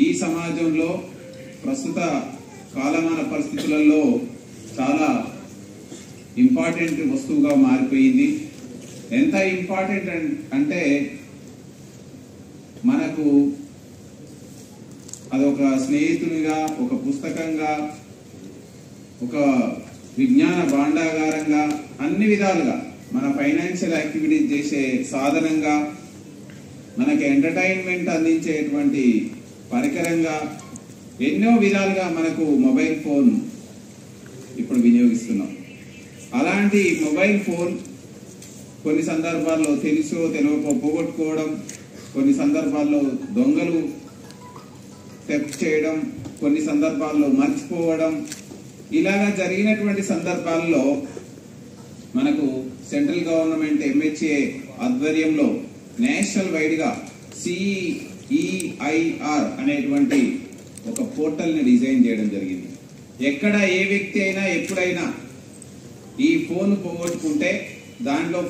ఈ సమాజంలో ప్రస్తుత కాలమాన పరిస్థితులలో చాలా ఇంపార్టెంట్ వస్తువుగా మారిపోయింది. ఎంత ఇంపార్టెంట్ అంటే మనకు అదొక స్నేహితునిగా, ఒక పుస్తకంగా, ఒక విజ్ఞాన భాండాగారంగా, అన్ని విధాలుగా మన ఫైనాన్షియల్ యాక్టివిటీస్ చేసే సాధనంగా, మనకి ఎంటర్టైన్మెంట్ అందించేటువంటి పరికరంగా, ఎన్నో విధాలుగా మనకు మొబైల్ ఫోన్ ఇప్పుడు వినియోగిస్తున్నాం. అలాంటి మొబైల్ ఫోన్ కొన్ని సందర్భాల్లో తెలుసో తెలియకో పోగొట్టుకోవడం, కొన్ని సందర్భాల్లో దొంగలు థెఫ్ట్ చేయడం, కొన్ని సందర్భాల్లో మర్చిపోవడం, ఇలాగా జరిగినటువంటి సందర్భాల్లో మనకు సెంట్రల్ గవర్నమెంట్ MHA ఆధ్వర్యంలో నేషనల్ వైడ్ గా CEIR అనేటువంటి ఒక పోర్టల్ ని డిజైన్ చేయడం జరిగింది. ఎక్కడ ఏ వ్యక్తి అయినా ఎప్పుడైనా ఈ ఫోన్ పోగొట్టుకుంటే దాంట్లో